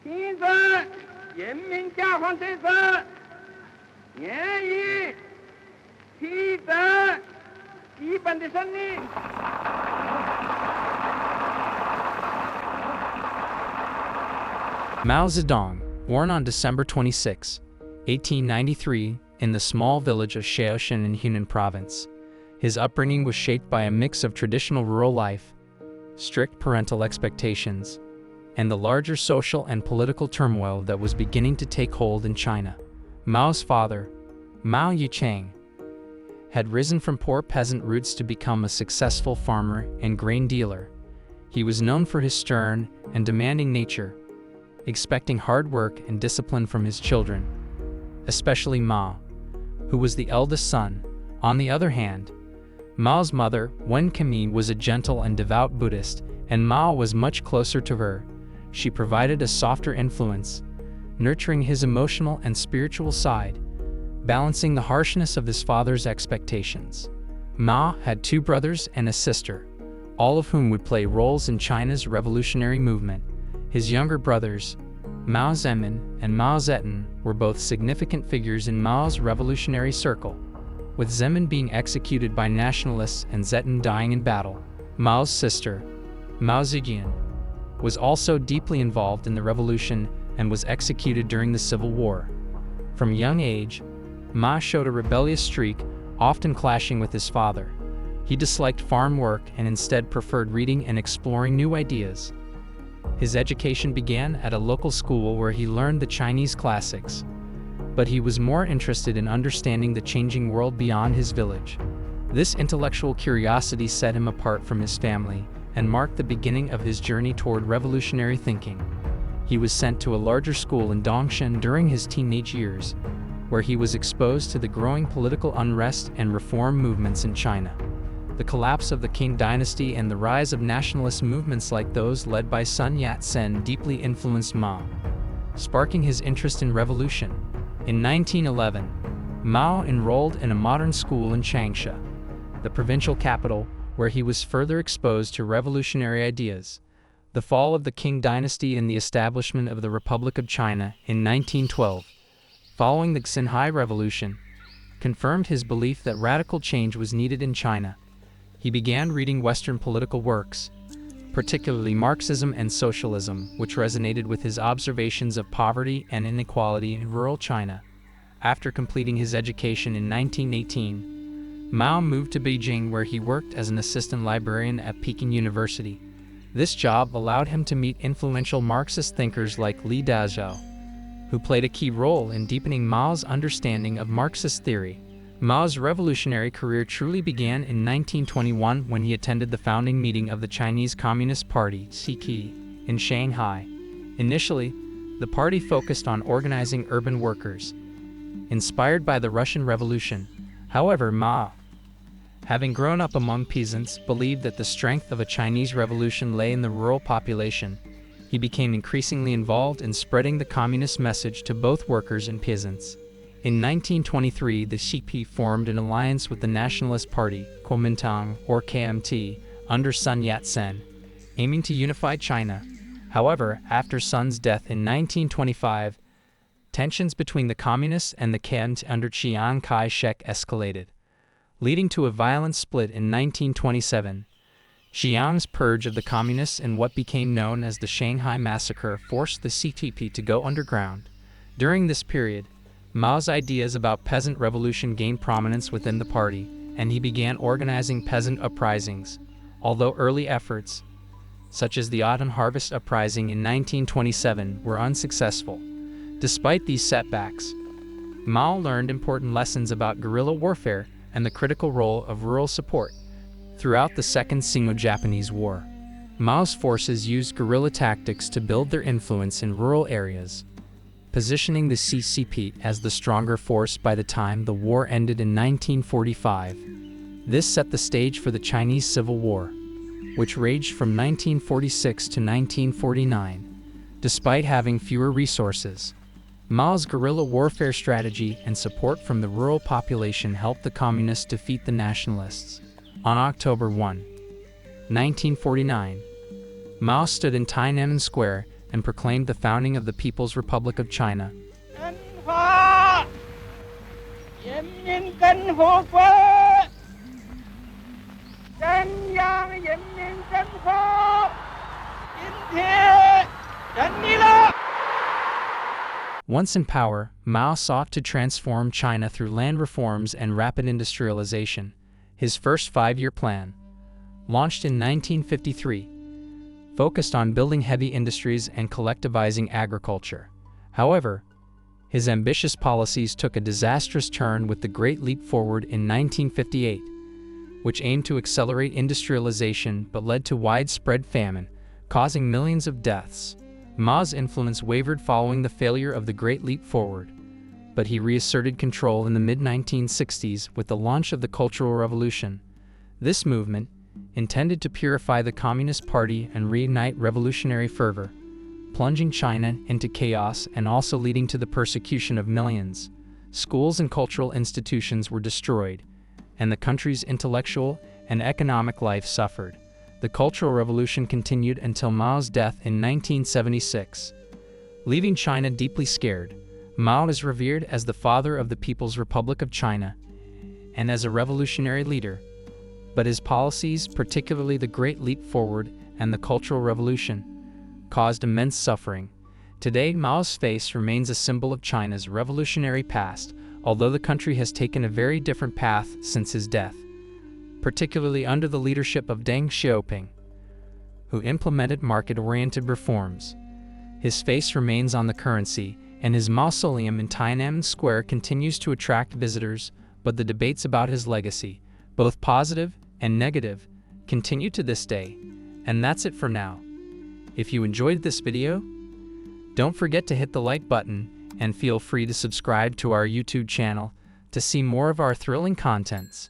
新增人民解放战争愿意取得基本的胜利。Mao Zedong, born on December 26, 1893, in the small village of Shaoshan in Hunan Province. His upbringing was shaped by a mix of traditional rural life, strict parental expectations, and the larger social and political turmoil that was beginning to take hold in China. Mao's father, Mao Yichang, had risen from poor peasant roots to become a successful farmer and grain dealer. He was known for his stern and demanding nature, expecting hard work and discipline from his children, especially Mao, who was the eldest son. On the other hand, Mao's mother, Wen Kemi, was a gentle and devout Buddhist, and Mao was much closer to her. She provided a softer influence, nurturing his emotional and spiritual side, balancing the harshness of his father's expectations. Mao had 2 brothers and a sister, all of whom would play roles in China's revolutionary movement. His younger brothers, Mao Zemin and Mao Zedong, were both significant figures in Mao's revolutionary circle, with Zemin being executed by nationalists and Zedong dying in battle. Mao's sister, Mao Zedong, was also deeply involved in the revolution and was executed during the Civil War. From a young age, Mao showed a rebellious streak, often clashing with his father. He disliked farm work and instead preferred reading and exploring new ideas. His education began at a local school where he learned the Chinese classics, but he was more interested in understanding the changing world beyond his village. This intellectual curiosity set him apart from his family and marked the beginning of his journey toward revolutionary thinking. He was sent to a larger school in Dongshan during his teenage years, where he was exposed to the growing political unrest and reform movements in China. The collapse of the Qing dynasty and the rise of nationalist movements like those led by Sun Yat-sen deeply influenced Mao, sparking his interest in revolution. In 1911, Mao enrolled in a modern school in Changsha, the provincial capital, where he was further exposed to revolutionary ideas. The fall of the Qing dynasty and the establishment of the Republic of China in 1912, following the Xinhai Revolution, confirmed his belief that radical change was needed in China. He began reading Western political works, particularly Marxism and socialism, which resonated with his observations of poverty and inequality in rural China. After completing his education in 1918, Mao moved to Beijing, where he worked as an assistant librarian at Peking University. This job allowed him to meet influential Marxist thinkers like Li Dazhou, who played a key role in deepening Mao's understanding of Marxist theory. Mao's revolutionary career truly began in 1921 when he attended the founding meeting of the Chinese Communist Party, CCP, in Shanghai. Initially, the party focused on organizing urban workers, inspired by the Russian Revolution. However, Mao, having grown up among peasants, believed that the strength of a Chinese revolution lay in the rural population. He became increasingly involved in spreading the communist message to both workers and peasants. In 1923, the CCP formed an alliance with the Nationalist Party, Kuomintang, or KMT, under Sun Yat-sen, aiming to unify China. However, after Sun's death in 1925, tensions between the Communists and the KMT under Chiang Kai-shek escalated, leading to a violent split in 1927. Chiang's purge of the Communists and what became known as the Shanghai Massacre forced the CCP to go underground. During this period, Mao's ideas about peasant revolution gained prominence within the party, and he began organizing peasant uprisings. Although early efforts, such as the Autumn Harvest Uprising in 1927, were unsuccessful. Despite these setbacks, Mao learned important lessons about guerrilla warfare and the critical role of rural support. Throughout the Second Sino-Japanese War, Mao's forces used guerrilla tactics to build their influence in rural areas, positioning the CCP as the stronger force by the time the war ended in 1945. This set the stage for the Chinese Civil War, which raged from 1946 to 1949. Despite having fewer resources, Mao's guerrilla warfare strategy and support from the rural population helped the Communists defeat the Nationalists. On October 1, 1949, Mao stood in Tiananmen Square and proclaimed the founding of the People's Republic of China. 中华人民共和国中央人民政府今天成立了。 Once in power, Mao sought to transform China through land reforms and rapid industrialization. His first five-year plan, launched in 1953, focused on building heavy industries and collectivizing agriculture. However, his ambitious policies took a disastrous turn with the Great Leap Forward in 1958, which aimed to accelerate industrialization but led to widespread famine, causing millions of deaths. Mao's influence wavered following the failure of the Great Leap Forward, but he reasserted control in the mid-1960s with the launch of the Cultural Revolution. This movement, intended to purify the Communist Party and reignite revolutionary fervor, plunging China into chaos and also leading to the persecution of millions. Schools and cultural institutions were destroyed, and the country's intellectual and economic life suffered. The Cultural Revolution continued until Mao's death in 1976. Leaving China deeply scared, Mao is revered as the father of the People's Republic of China and as a revolutionary leader, but his policies, particularly the Great Leap Forward and the Cultural Revolution, caused immense suffering. Today, Mao's face remains a symbol of China's revolutionary past, although the country has taken a very different path since his death, particularly under the leadership of Deng Xiaoping, who implemented market-oriented reforms. His face remains on the currency, and his mausoleum in Tiananmen Square continues to attract visitors, but the debates about his legacy, both positive and negative, continue to this day. And that's it for now. If you enjoyed this video, don't forget to hit the like button and feel free to subscribe to our YouTube channel to see more of our thrilling contents.